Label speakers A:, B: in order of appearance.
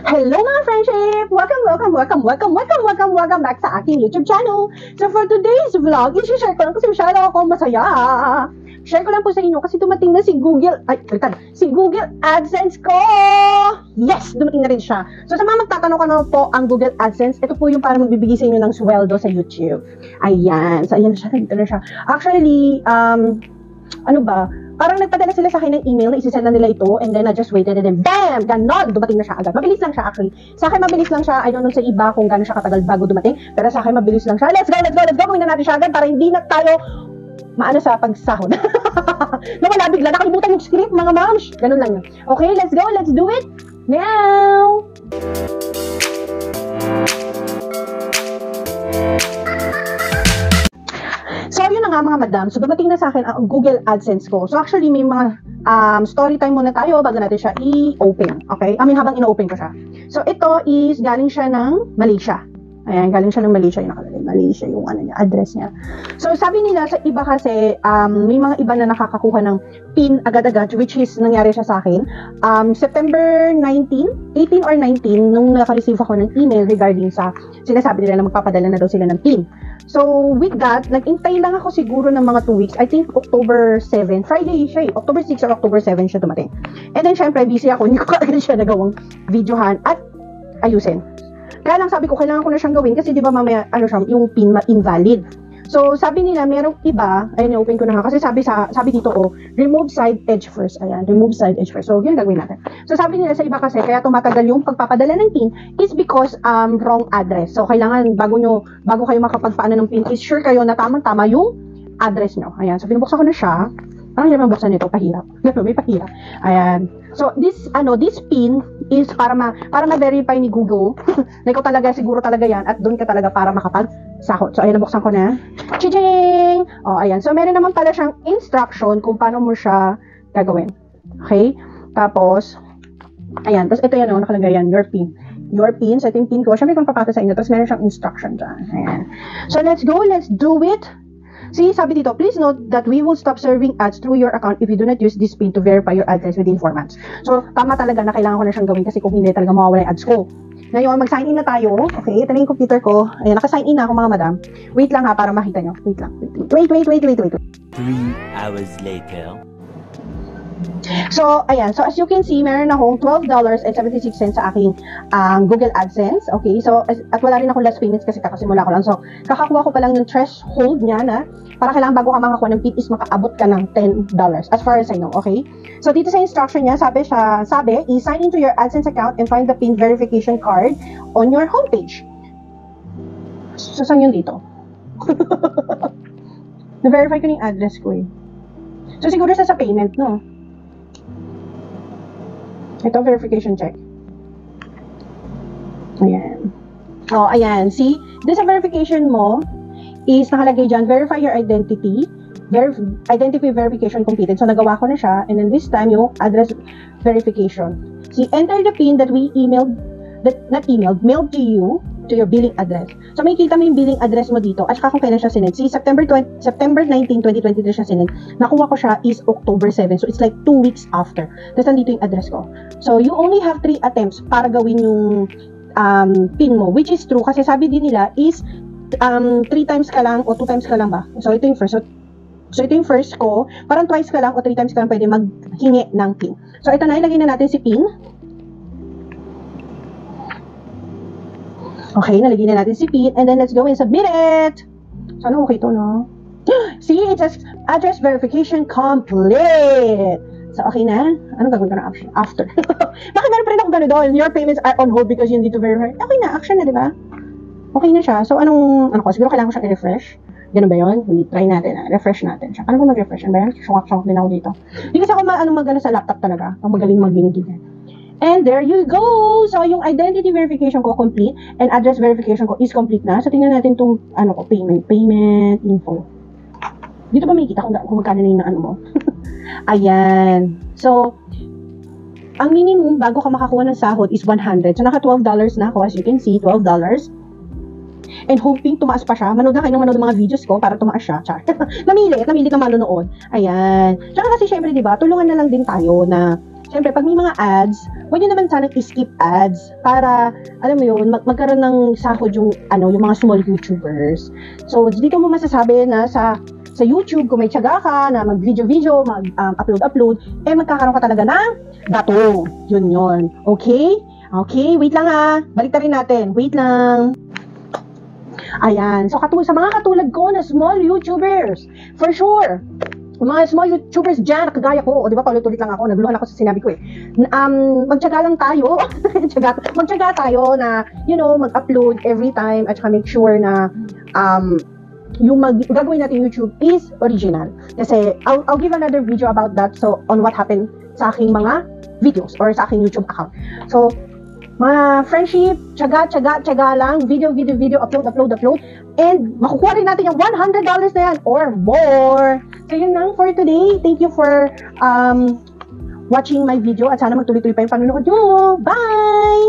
A: Hello mga friendship! Welcome back sa aking YouTube channel. So for today's vlog, i-share ko lang kasi masyado ako masaya. Share ko lang po sa inyo kasi dumating na si Google AdSense ko! Yes! Dumating na rin siya. So sa mga magtatanong ka na po ang Google AdSense, ito po yung para magbibigay sa inyo ng sweldo sa YouTube. Ayan. So ayan na siya, dito na siya. Actually, parang nagpadala sila sa akin ng email na isisend na nila ito, and then I just waited, and then BAM! Ganon! Dumating na siya agad. Mabilis lang siya actually. Sa akin mabilis lang siya. I don't know sa iba kung gano'n siya katagal bago dumating, pero sa akin mabilis lang siya. Let's go! Gawin na natin siya agad para hindi na tayo maano sa pagsahod. Nawala bigla. Nakalimutan yung script, mga moms. Ganun lang yun. Okay, let's go. Let's do it now! So, yun na nga mga madam. So, dumating na sa akin ang Google AdSense ko. So, actually, may mga story time muna tayo bago natin siya i-open. Okay? Habang ino-open ko siya. So, ito is galing siya ng Malaysia. Ayan, galing siya ng Malaysia. Yung nakalagay, Malaysia yung address niya. So, sabi nila sa iba kasi, may mga iba na nakakakuha ng PIN agad-agad, which is nangyari siya sa akin. September 18 or 19, nung naka-receive ako ng email regarding sa, sinasabi nila na magpapadala na daw sila ng PIN. So, with that, nag-intay lang ako siguro ng mga 2 weeks. I think October 7. Friday siya eh. October 6 or October 7 siya dumating. And then, syempre, busy ako. Hindi ko kaagad siya nagawang videohan at ayusin. Kaya lang sabi ko, kailangan ko na siyang gawin kasi di ba mamaya, yung PIN invalid. So, sabi nila, merong iba, ayun, open ko na nga, kasi sabi dito, remove side edge first. Ayan, remove side edge first. So, yun gagawin natin. So, sabi nila sa iba kasi, kaya tumatagal yung pagpapadala ng PIN is because wrong address. So, kailangan, bago kayo makapagpaano ng PIN, is sure kayo na tamang-tama yung address nyo. Ayan, so, binubuksan ko na siya. Parang hindi mabuksan nito, pahirap. May pahirap. Ayan. So, this PIN is para ma-verify ni Google na ikaw talaga, siguro talaga yan, at doon ka talaga para makapag-sahod. So, ayan, nabuksan ko na. Chijing! O, ayan. So, meron naman pala siyang instruction kung paano mo siya gagawin. Okay? Tapos, ayan. Tapos, ito yan, nakalagay yan, your PIN. Your PIN. So, ito yung PIN ko. Siyempre, kung papasa sa inyo. Tapos, meron siyang instruction dyan. Ayan. So, let's go. Let's do it. See, sabi dito, please note that we will stop serving ads through your account if you do not use this PIN to verify your address within 4 months. So, tama talaga na kailangan ko na siyang gawin kasi kung hindi talaga mawawala yung ads ko. Ngayon, mag-sign in na tayo. Okay, ito na yung computer ko. Ayan, naka-sign in na ako mga madam. Wait lang ha, para makita nyo. Wait lang. Wait.
B: 3 hours later.
A: So, ayan. So, as you can see, meron akong $12.76 sa aking Google AdSense. Okay, so, at wala rin akong last payments kasi kakasimula ko lang. So, kakakuha ko pa lang ng threshold niya na para kailangan bago ka makakuha ng PIN is makaabot ka ng $10 as far as I know. Okay? So, dito sa instruction niya, sabi, sign into your AdSense account and find the PIN verification card on your homepage. So, saan yun dito? Na-verify ko yung address ko eh. So, siguro sa payment, no? Ito, verification check. Ayan. Oh, ayan. See? This verification mo is nakalagay dyan, verify your identity. Identity verification completed. So, nagawa ko na siya. And then this time, yung address verification. See, enter the PIN that we mailed to you to your billing address. So, makikita mo yung billing address mo dito. At saka kung kailan siya sinend. See, September 19, 2023 siya sinend. Nakuha ko siya is October 7. So, it's like 2 weeks after. Tapos, nandito yung address ko. So, you only have 3 attempts para gawin yung PIN mo. Which is true. Kasi sabi din nila is 3 times ka lang o 2 times ka lang ba? So, ito yung first. So, ito yung first ko. Parang twice ka lang o 3 times ka lang pwede maghingi ng PIN. So, ito na. Ilagay na natin si PIN. Okay, nalagyan na natin si PIN, and then let's go and submit it. Sana okay to, no? See, it says address verification complete. So, okay na. Anong gagawin ko na option? After. Bakit meron pa rin ako gano'n doon? Your payments are on hold because you need to verify. Okay na, action na, di ba? Okay na siya. So, siguro kailangan ko siyang i-refresh. Ganun ba yun? Wait, try natin. Refresh natin siya. Ano ba mag-refresh? Ano ba yan? Shungak-shungak din ako dito. Hindi kasi ako magano sa laptop talaga. Ang magaling mag-binigyan. And there you go! So, yung identity verification ko complete and address verification ko is complete na. So, tingnan natin itong, payment info. Dito ba may kita kung magkano na yung mo? Ayan. So, ang minimum bago ka makakuha ng sahod is $100. So, naka $12 na ako. As you can see, $12. And hoping tumaas pa siya. Manood na kayo ng manood ng mga videos ko para tumaas siya. Char. Namili ka manonood. Ayan. Tsaka kasi syempre, diba, tulungan na lang din tayo na syempre, pag may mga ads, huwag nyo naman sanang skip ads para, alam mo yun, magkaroon ng sahod yung, yung mga small YouTubers. So, dito mo masasabi na sa YouTube, kung may tiyaga ka na mag-video, mag-upload, magkakaroon ka talaga ng dato. Yun. Okay? Okay, wait lang balik rin natin. Wait lang. Ayan. So, sa mga katulad ko na small YouTubers, for sure, mga small YouTubers dyan, kagaya ko, o di ba, paulit-ulit lang ako, naguluhan ako sa sinabi ko magtiyaga lang tayo, magtiyaga tayo na, mag-upload every time at saka make sure na, yung gagawin natin YouTube is original. Kasi, I'll give another video about that, so, on what happened sa aking mga videos or sa aking YouTube account. So, mga friendship, tiyaga lang, video, upload, and makukuha rin natin yung $100 na yan or more. So yun lang for today. Thank you for watching my video at sana magtuloy-tuloy pa yung panonood nyo. Bye!